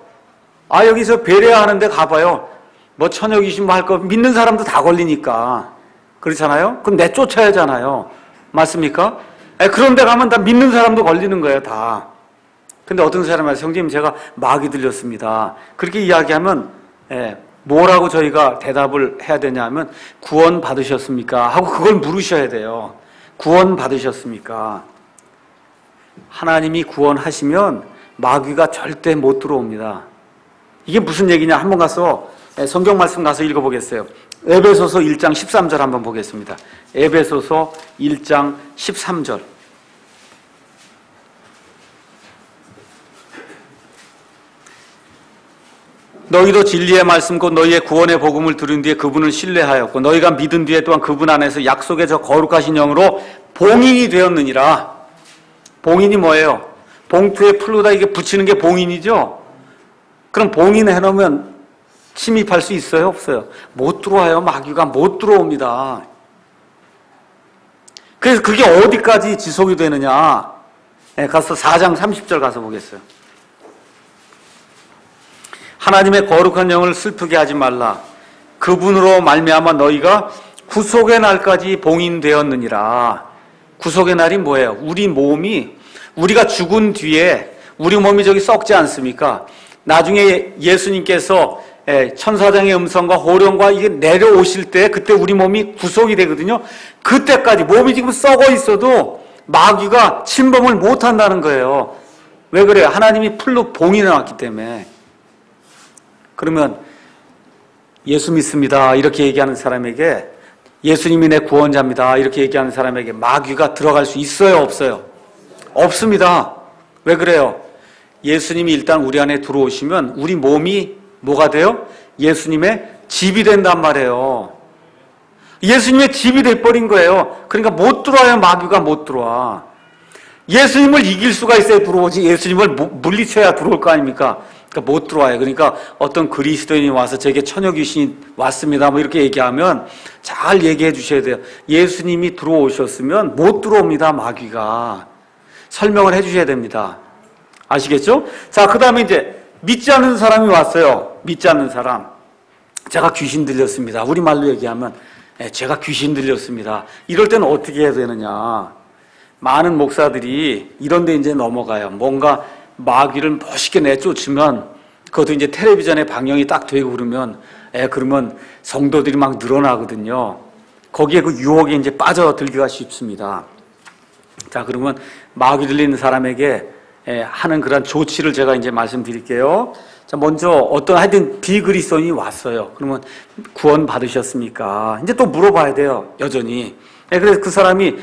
여기서 베레아하는데 가봐요. 뭐 처녀 귀신 뭐 할 거, 믿는 사람도 다 걸리니까. 그렇잖아요? 그럼 내쫓아야 하잖아요. 맞습니까? 그런데 가면 다 믿는 사람도 걸리는 거예요, 다. 근데 어떤 사람이 와서, 형님 제가 마귀 들렸습니다, 그렇게 이야기하면 뭐라고 저희가 대답을 해야 되냐 하면, 구원 받으셨습니까? 하고 그걸 물으셔야 돼요. 구원 받으셨습니까? 하나님이 구원하시면 마귀가 절대 못 들어옵니다. 이게 무슨 얘기냐? 한번 가서 성경 말씀 가서 읽어보겠어요. 에베소서 1장 13절 한번 보겠습니다. 에베소서 1장 13절. 너희도 진리의 말씀 곧 너희의 구원의 복음을 들은 뒤에 그분을 신뢰하였고 너희가 믿은 뒤에 또한 그분 안에서 약속의 저 거룩하신 영으로 봉인이 되었느니라. 봉인이 뭐예요? 봉투에 풀로다 이게 붙이는 게 봉인이죠? 그럼 봉인 해놓으면 침입할 수 있어요? 없어요? 못 들어와요. 마귀가 못 들어옵니다. 그래서 그게 어디까지 지속이 되느냐? 가서 4장 30절 가서 보겠어요. 하나님의 거룩한 영을 슬프게 하지 말라. 그분으로 말미암아 너희가 구속의 날까지 봉인되었느니라. 구속의 날이 뭐예요? 우리 몸이, 우리가 죽은 뒤에 우리 몸이 저기 썩지 않습니까? 나중에 예수님께서 천사장의 음성과 호령과 이게 내려오실 때 그때 우리 몸이 구속이 되거든요. 그때까지 몸이 지금 썩어 있어도 마귀가 침범을 못 한다는 거예요. 왜 그래요? 하나님이 풀로 봉인해 놨기 때문에. 그러면 예수 믿습니다 이렇게 얘기하는 사람에게, 예수님이 내 구원자입니다 이렇게 얘기하는 사람에게 마귀가 들어갈 수 있어요, 없어요? 없습니다. 왜 그래요? 예수님이 일단 우리 안에 들어오시면 우리 몸이 뭐가 돼요? 예수님의 집이 된단 말이에요. 예수님의 집이 돼버린 거예요. 그러니까 못 들어와요. 마귀가 못 들어와. 예수님을 이길 수가 있어야 들어오지, 예수님을 물리쳐야 들어올 거 아닙니까? 그러니까 못 들어와요. 그러니까 어떤 그리스도인이 와서 제게 처녀 귀신이 왔습니다 뭐 이렇게 얘기하면 잘 얘기해 주셔야 돼요. 예수님이 들어오셨으면 못 들어옵니다, 마귀가. 설명을 해 주셔야 됩니다. 아시겠죠? 자, 그 다음에 이제 믿지 않는 사람이 왔어요. 믿지 않는 사람. 제가 귀신 들렸습니다. 우리말로 얘기하면 제가 귀신 들렸습니다. 이럴 때는 어떻게 해야 되느냐? 많은 목사들이 이런 데 이제 넘어가요. 뭔가 마귀를 멋있게 내쫓으면 그것도 이제 텔레비전에 방영이 딱 되고 그러면 성도들이 막 늘어나거든요. 거기에 그 유혹에 이제 빠져들기가 쉽습니다. 자, 그러면 마귀 들리는 사람에게 하는 그런 조치를 제가 이제 말씀드릴게요. 자, 먼저 하여튼 비그리스도인이 왔어요. 그러면 구원 받으셨습니까? 이제 또 물어봐야 돼요, 여전히. 그래서 그 사람이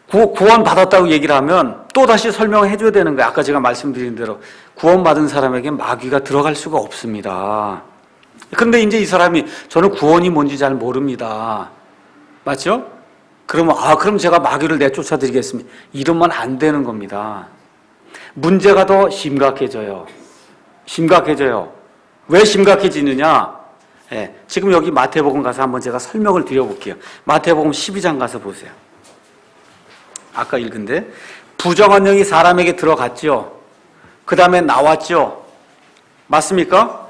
구원 받았다고 얘기를 하면 또 다시 설명을 해줘야 되는 거예요. 아까 제가 말씀드린 대로 구원 받은 사람에게 마귀가 들어갈 수가 없습니다. 그런데 이제 이 사람이 저는 구원이 뭔지 잘 모릅니다. 맞죠? 그러면 그럼 제가 마귀를 내쫓아 드리겠습니다. 이러면 안 되는 겁니다. 문제가 더 심각해져요. 왜 심각해지느냐? 지금 여기 마태복음 가서 한번 제가 설명을 드려볼게요. 마태복음 12장 가서 보세요. 아까 읽은데 부정한 영이 사람에게 들어갔죠. 그 다음에 나왔죠. 맞습니까?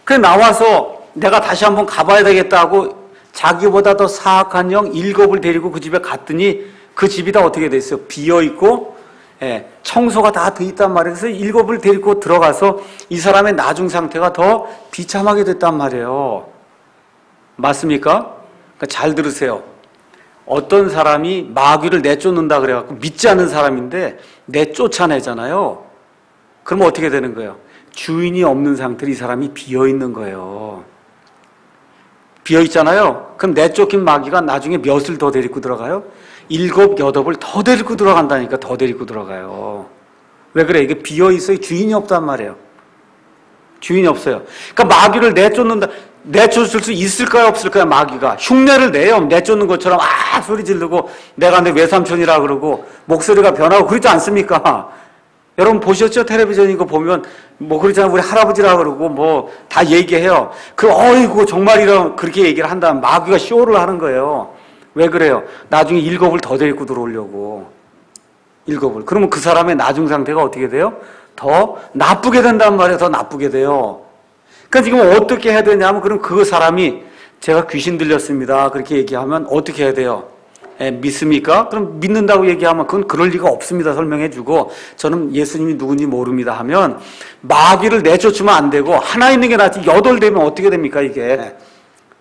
그래 나와서 내가 다시 한번 가봐야 되겠다고 자기보다 더 사악한 영 7을 데리고 그 집에 갔더니 그 집이 다 어떻게 됐어요? 비어있고 청소가 다 돼 있단 말이에요. 그래서 7을 데리고 들어가서 이 사람의 나중 상태가 더 비참하게 됐단 말이에요. 맞습니까? 그러니까 잘 들으세요. 어떤 사람이 마귀를 내쫓는다 그래갖고 믿지 않는 사람인데 내쫓아내잖아요. 그러면 어떻게 되는 거예요? 주인이 없는 상태로 이 사람이 비어있는 거예요. 비어있잖아요. 그럼 내쫓긴 마귀가 나중에 몇을 더 데리고 들어가요? 7, 8을 더 데리고 들어간다니까. 더 데리고 들어가요. 왜 그래? 이게 비어있어요. 주인이 없단 말이에요. 주인이 없어요. 그러니까 마귀를 내쫓을 수 있을까요? 없을까요? 마귀가 흉내를 내요. 내쫓는 것처럼 소리 지르고 내가 내 외삼촌이라 그러고 목소리가 변하고 그러지 않습니까? 여러분 보셨죠? 텔레비전 이거 보면 그러잖아요. 우리 할아버지라 그러고 다 얘기해요. 어이구 정말이라 그렇게 얘기를 한다면 마귀가 쇼를 하는 거예요. 왜 그래요? 나중에 7을 더 데리고 들어오려고. 7을. 그러면 그 사람의 나중 상태가 어떻게 돼요? 더 나쁘게 된단 말이에요. 더 나쁘게 돼요. 그러니까 지금 어떻게 해야 되냐면 그럼 그 사람이 제가 귀신 들렸습니다. 그렇게 얘기하면 어떻게 해야 돼요? 믿습니까? 그럼 믿는다고 얘기하면 그건 그럴 리가 없습니다. 설명해주고 저는 예수님이 누군지 모릅니다 하면 마귀를 내쫓으면 안 되고 하나 있는 게 낫지 8 되면 어떻게 됩니까 이게?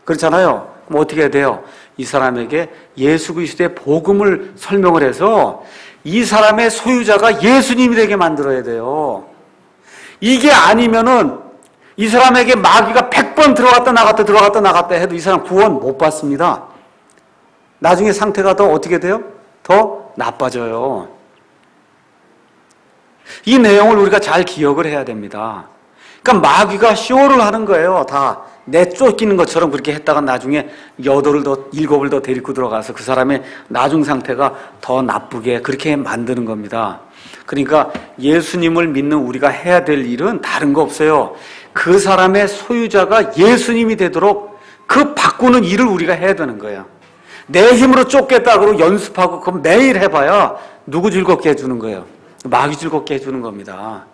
그렇잖아요. 그럼 어떻게 해야 돼요? 이 사람에게 예수 그리스도의 복음을 설명을 해서 이 사람의 소유자가 예수님이 되게 만들어야 돼요. 이게 아니면은 이 사람에게 마귀가 100번 들어갔다 나갔다 해도 이 사람 구원 못 받습니다. 나중에 상태가 더 어떻게 돼요? 더 나빠져요. 이 내용을 우리가 잘 기억을 해야 됩니다. 그러니까 마귀가 쇼를 하는 거예요. 다 내쫓기는 것처럼 그렇게 했다가 나중에 7을 더 데리고 들어가서 그 사람의 나중 상태가 더 나쁘게 그렇게 만드는 겁니다. 그러니까 예수님을 믿는 우리가 해야 될 일은 다른 거 없어요. 그 사람의 소유자가 예수님이 되도록 그 바꾸는 일을 우리가 해야 되는 거예요. 내 힘으로 쫓겠다고 연습하고 그럼 매일 해봐야 누구 즐겁게 해주는 거예요? 마귀 즐겁게 해주는 겁니다.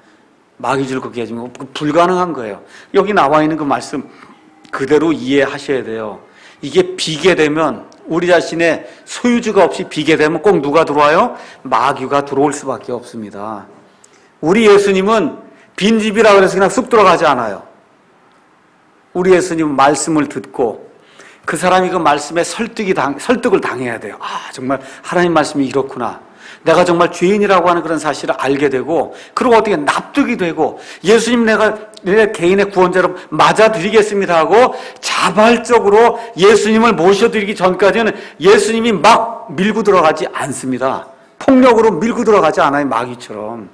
마귀 즐겁게 해주는 거 불가능한 거예요. 여기 나와 있는 그 말씀 그대로 이해하셔야 돼요. 이게 비게 되면 우리 자신의 소유주가 없이 비게 되면 꼭 누가 들어와요? 마귀가 들어올 수밖에 없습니다. 우리 예수님은 빈집이라 그래서 그냥 쑥 들어가지 않아요. 우리 예수님은 말씀을 듣고 그 사람이 그 말씀에 설득을 당해야 돼요. 정말 하나님 말씀이 이렇구나. 내가 정말 죄인이라고 하는 그런 사실을 알게 되고 그리고 어떻게 납득이 되고 예수님 내가 내 개인의 구원자로 맞아드리겠습니다 하고 자발적으로 예수님을 모셔드리기 전까지는 예수님이 막 밀고 들어가지 않습니다. 폭력으로 밀고 들어가지 않아요. 마귀처럼.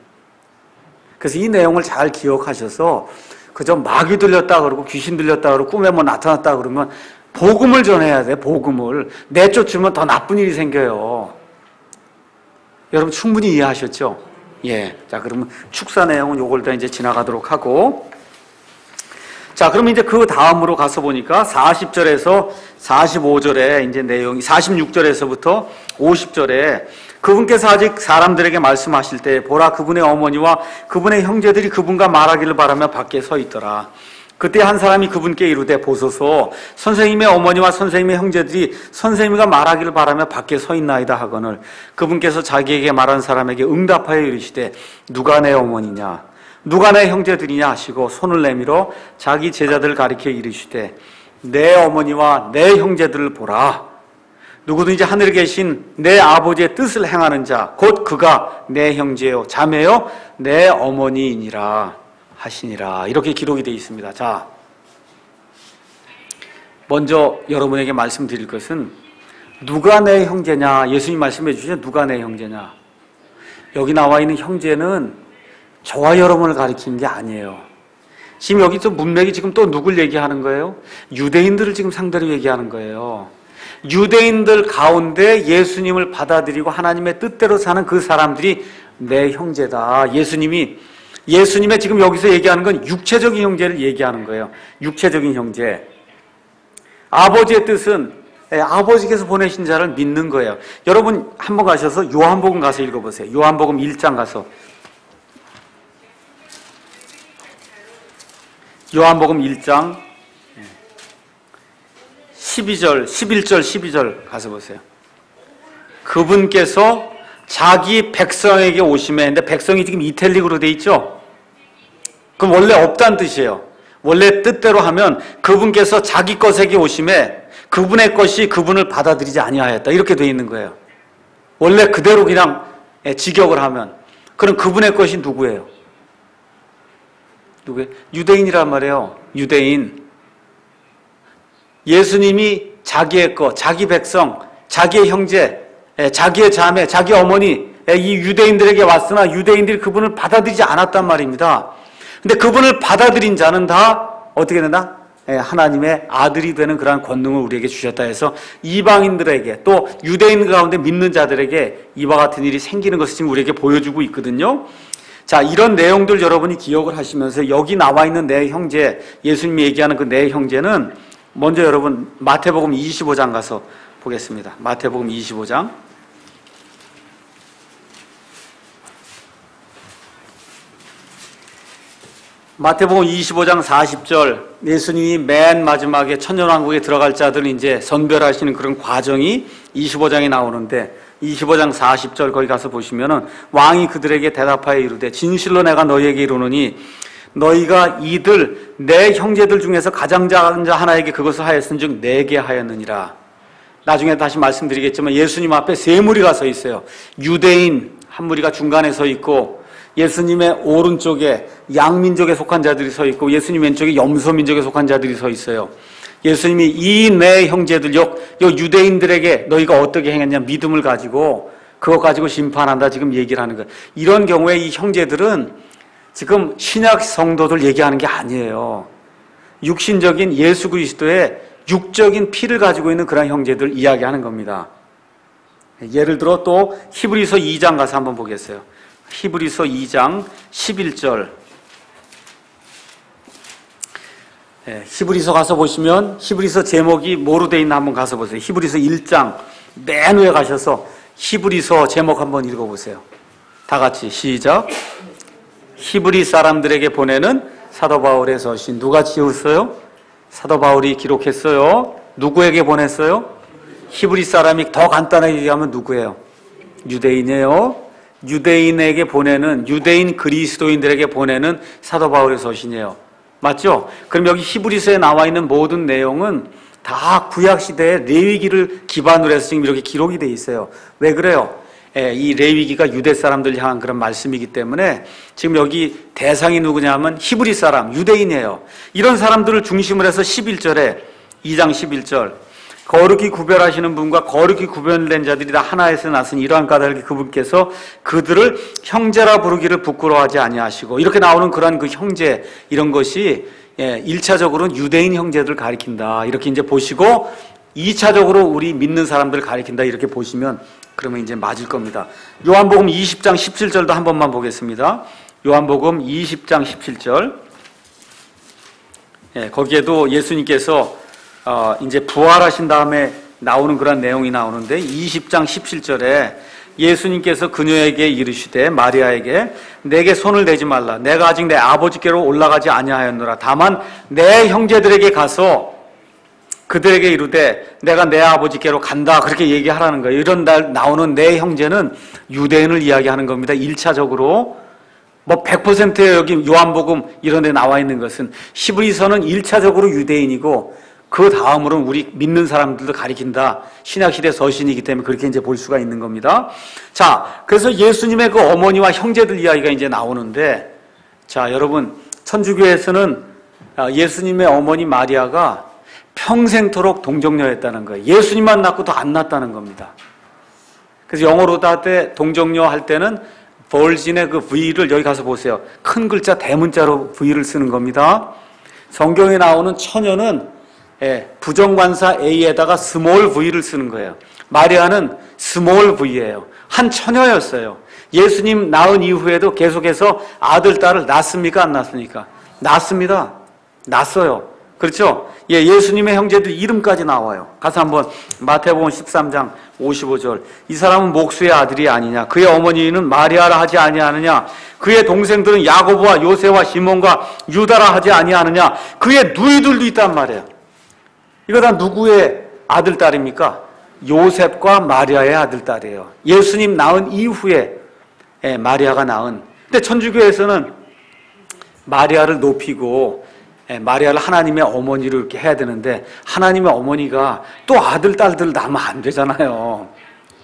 그래서 이 내용을 잘 기억하셔서 그저 마귀 들렸다 그러고 귀신 들렸다 그러고 꿈에 나타났다 그러면 복음을 전해야 돼. 복음을. 내쫓으면 더 나쁜 일이 생겨요. 여러분 충분히 이해하셨죠? 예. 자, 그러면 축사 내용은 요걸 다 이제 지나가도록 하고. 자, 그러면 이제 그 다음으로 가서 보니까 40절에서 45절에 이제 내용이 46절에서부터 50절에 그분께서 아직 사람들에게 말씀하실 때 보라 그분의 어머니와 그분의 형제들이 그분과 말하기를 바라며 밖에 서 있더라. 그때 한 사람이 그분께 이르되 보소서 선생님의 어머니와 선생님의 형제들이 선생님과 말하기를 바라며 밖에 서 있나이다 하거늘 그분께서 자기에게 말한 사람에게 응답하여 이르시되 누가 내 어머니냐 누가 내 형제들이냐 하시고 손을 내밀어 자기 제자들을 가리켜 이르시되 내 어머니와 내 형제들을 보라. 누구든지 하늘에 계신 내 아버지의 뜻을 행하는 자 곧 그가 내 형제요 자매요 내 어머니이니라 하시니라. 이렇게 기록이 되어 있습니다. 자, 먼저 여러분에게 말씀드릴 것은 누가 내 형제냐. 예수님 말씀해 주시죠. 누가 내 형제냐. 여기 나와 있는 형제는 저와 여러분을 가리키는 게 아니에요. 지금 여기서 문맥이 지금 또 누굴 얘기하는 거예요? 유대인들을 지금 상대로 얘기하는 거예요. 유대인들 가운데 예수님을 받아들이고 하나님의 뜻대로 사는 그 사람들이 내 형제다. 예수님의 지금 여기서 얘기하는 건 육체적인 형제를 얘기하는 거예요. 육체적인 형제. 아버지의 뜻은 아버지께서 보내신 자를 믿는 거예요. 여러분 한번 가셔서 요한복음 가서 읽어보세요. 요한복음 1장 가서. 요한복음 1장 12절, 11절, 12절 가서 보세요. 그분께서 자기 백성에게 오시매. 근데 백성이 지금 이탈릭으로 돼 있죠? 그럼 원래 없다는 뜻이에요. 원래 뜻대로 하면 그분께서 자기 것에게 오시매 그분의 것이 그분을 받아들이지 아니하였다. 이렇게 돼 있는 거예요. 원래 그대로 그냥 직역을 하면. 그럼 그분의 것이 누구예요? 누구예요? 유대인이란 말이에요. 유대인. 예수님이 자기의 것, 자기 백성, 자기의 형제, 자기의 자매, 자기 어머니, 이 유대인들에게 왔으나 유대인들이 그분을 받아들이지 않았단 말입니다. 근데 그분을 받아들인 자는 다 어떻게 된다? 하나님의 아들이 되는 그러한 권능을 우리에게 주셨다 해서 이방인들에게 또 유대인 가운데 믿는 자들에게 이와 같은 일이 생기는 것을 지금 우리에게 보여주고 있거든요. 자, 이런 내용들 여러분이 기억을 하시면서 여기 나와 있는 내 형제, 예수님이 얘기하는 그 내 형제는 먼저 여러분 마태복음 25장 가서 보겠습니다. 마태복음 25장. 마태복음 25장 40절 예수님이 맨 마지막에 천년왕국에 들어갈 자들을 이제 선별하시는 그런 과정이 25장에 나오는데 25장 40절 거기 가서 보시면은 왕이 그들에게 대답하여 이르되 진실로 내가 너희에게 이르노니 너희가 이들 내 형제들 중에서 가장 작은 자 하나에게 그것을 하였은즉 내게 하였느니라. 나중에 다시 말씀드리겠지만 예수님 앞에 세 무리가 서 있어요. 유대인 한 무리가 중간에 서 있고 예수님의 오른쪽에 양민족에 속한 자들이 서 있고 예수님 왼쪽에 염소민족에 속한 자들이 서 있어요. 예수님이 이 내 형제들 요 유대인들에게 너희가 어떻게 행했냐 믿음을 가지고 그것 가지고 심판한다 지금 얘기를 하는 거예요. 이런 경우에 이 형제들은 지금 신약 성도들 얘기하는 게 아니에요. 육신적인 예수 그리스도의 육적인 피를 가지고 있는 그런 형제들 이야기하는 겁니다. 예를 들어 또 히브리서 2장 가서 한번 보겠어요. 히브리서 2장 11절. 히브리서 가서 보시면 히브리서 제목이 뭐로 돼 있나 한번 가서 보세요. 히브리서 1장 맨 위에 가셔서 히브리서 제목 한번 읽어보세요. 다 같이 시작. 히브리 사람들에게 보내는 사도 바울의 서신. 누가 지었어요? 사도 바울이 기록했어요. 누구에게 보냈어요? 히브리 사람이 더 간단하게 얘기하면 누구예요? 유대인이에요. 유대인에게 보내는 유대인 그리스도인들에게 보내는 사도 바울의 서신이에요. 맞죠? 그럼 여기 히브리서에 나와 있는 모든 내용은 다 구약시대의 레위기를 기반으로 해서 지금 이렇게 기록이 돼 있어요. 왜 그래요? 이 레위기가 유대 사람들 향한 그런 말씀이기 때문에 지금 여기 대상이 누구냐면 히브리 사람, 유대인이에요. 이런 사람들을 중심으로 해서 11절에 2장 11절 거룩히 구별하시는 분과 거룩히 구별된 자들이 다 하나에서 나선 이러한 까닭에 그분께서 그들을 형제라 부르기를 부끄러워하지 아니하시고 이렇게 나오는 그러한 그 형제 이런 것이 1차적으로는 유대인 형제들을 가리킨다 이렇게 이제 보시고 2차적으로 우리 믿는 사람들을 가리킨다 이렇게 보시면 그러면 이제 맞을 겁니다. 요한복음 20장 17절도 한 번만 보겠습니다. 요한복음 20장 17절. 거기에도 예수님께서 이제 부활하신 다음에 나오는 그런 내용이 나오는데 20장 17절에 예수님께서 그녀에게 이르시되 마리아에게 내게 손을 대지 말라. 내가 아직 내 아버지께로 올라가지 아니하였노라. 다만 내 형제들에게 가서 그들에게 이르되 내가 내 아버지께로 간다. 그렇게 얘기하라는 거예요. 이런 날 나오는 내 형제는 유대인을 이야기하는 겁니다. 1차적으로. 뭐 100%예요. 여기 요한복음 이런 데 나와 있는 것은. 히브리서는 1차적으로 유대인이고 그 다음으로는 우리 믿는 사람들도 가리킨다. 신약시대 서신이기 때문에 그렇게 이제 볼 수가 있는 겁니다. 자, 그래서 예수님의 그 어머니와 형제들 이야기가 이제 나오는데, 자, 여러분, 천주교에서는 예수님의 어머니 마리아가 평생토록 동정녀였다는 거예요. 예수님만 낳고 더 안 낳았다는 겁니다. 그래서 영어로 할 때 동정녀 할 때는 virgin의 그 V를 여기 가서 보세요. 큰 글자 대문자로 V를 쓰는 겁니다. 성경에 나오는 처녀는 부정관사 A에다가 스몰 V를 쓰는 거예요. 마리아는 스몰 V예요. 한 처녀였어요. 예수님 낳은 이후에도 계속해서 아들, 딸을 낳습니까? 안 낳습니까? 낳습니다. 낳았어요. 그렇죠? 예, 예수님의 형제들 이름까지 나와요. 가서 한번 마태복음 13장 55절. 이 사람은 목수의 아들이 아니냐? 그의 어머니는 마리아라 하지 아니하느냐? 그의 동생들은 야고보와 요새와 시몬과 유다라 하지 아니하느냐? 그의 누이들도 있단 말이에요. 이거 다 누구의 아들, 딸입니까? 요셉과 마리아의 아들, 딸이에요. 예수님 낳은 이후에 마리아가 낳은. 근데 천주교에서는 마리아를 높이고 마리아를 하나님의 어머니로 이렇게 해야 되는데 하나님의 어머니가 또 아들, 딸들을 낳으면 안 되잖아요.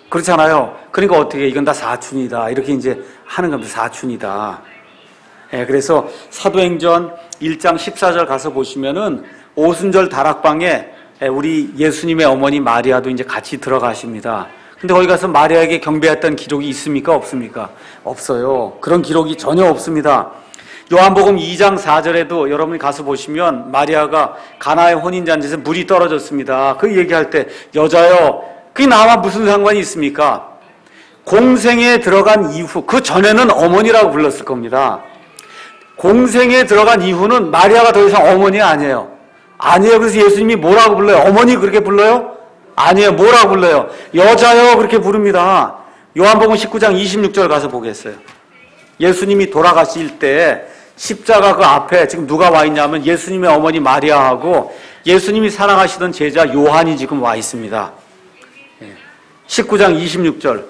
그렇잖아요. 그러니까 어떻게 이건 다 사춘이다. 이렇게 이제 하는 겁니다. 사춘이다. 그래서 사도행전 1장 14절 가서 보시면은 오순절 다락방에 우리 예수님의 어머니 마리아도 이제 같이 들어가십니다. 근데 거기 가서 마리아에게 경배했던 기록이 있습니까? 없습니까? 없어요. 그런 기록이 전혀 없습니다. 요한복음 2장 4절에도 여러분이 가서 보시면 마리아가 가나의 혼인잔치에서 물이 떨어졌습니다. 그 얘기할 때 여자여 그게 나와 무슨 상관이 있습니까? 공생에 들어간 이후, 그 전에는 어머니라고 불렀을 겁니다. 공생에 들어간 이후는 마리아가 더 이상 어머니 아니에요. 아니에요. 그래서 예수님이 뭐라고 불러요? 어머니 그렇게 불러요? 아니에요. 뭐라고 불러요? 여자여 그렇게 부릅니다. 요한복음 19장 26절 가서 보겠어요. 예수님이 돌아가실 때 십자가 그 앞에 지금 누가 와 있냐면 예수님의 어머니 마리아하고 예수님이 사랑하시던 제자 요한이 지금 와 있습니다. 19장 26절.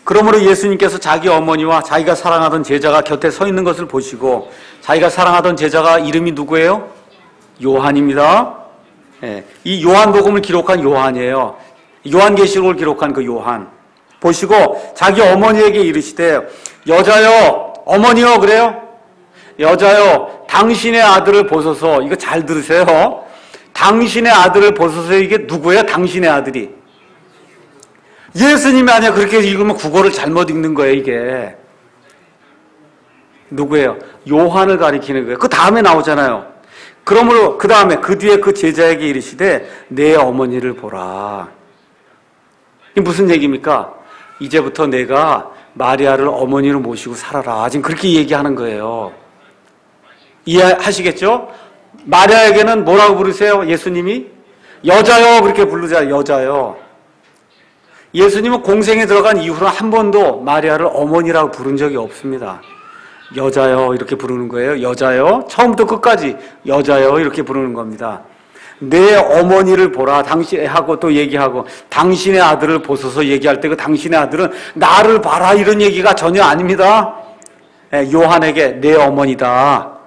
그러므로 예수님께서 자기 어머니와 자기가 사랑하던 제자가 곁에 서 있는 것을 보시고 자기가 사랑하던 제자가 이름이 누구예요? 요한입니다. 이 요한복음을 기록한 요한이에요. 요한계시록을 기록한 그 요한. 보시고 자기 어머니에게 이르시되 여자여 어머니여 그래요? 여자여 당신의 아들을 보소서. 이거 잘 들으세요. 당신의 아들을 보소서. 이게 누구예요? 당신의 아들이. 예수님이 아니야. 그렇게 읽으면 국어를 잘못 읽는 거예요 이게. 누구예요? 요한을 가리키는 거예요. 그 다음에 나오잖아요. 그러므로 그 다음에 그 뒤에 그 제자에게 이르시되 내 어머니를 보라. 이게 무슨 얘기입니까? 이제부터 내가 마리아를 어머니로 모시고 살아라. 지금 그렇게 얘기하는 거예요. 이해하시겠죠? 마리아에게는 뭐라고 부르세요? 예수님이? 여자요. 그렇게 부르자. 여자요. 예수님은 공생에 들어간 이후로 한 번도 마리아를 어머니라고 부른 적이 없습니다. 여자요. 이렇게 부르는 거예요. 여자요. 처음부터 끝까지 여자요. 이렇게 부르는 겁니다. 내 어머니를 보라. 당신하고 또 얘기하고 당신의 아들을 보소서 얘기할 때 그 당신의 아들은 나를 봐라 이런 얘기가 전혀 아닙니다. 요한에게 내 어머니다.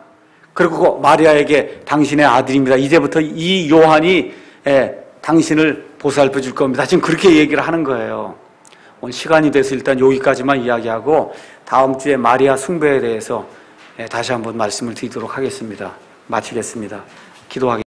그리고 마리아에게 당신의 아들입니다. 이제부터 이 요한이 당신을 보살펴 줄 겁니다. 지금 그렇게 얘기를 하는 거예요. 오늘 시간이 돼서 일단 여기까지만 이야기하고 다음 주에 마리아 숭배에 대해서 다시 한번 말씀을 드리도록 하겠습니다. 마치겠습니다. 기도하겠습니다.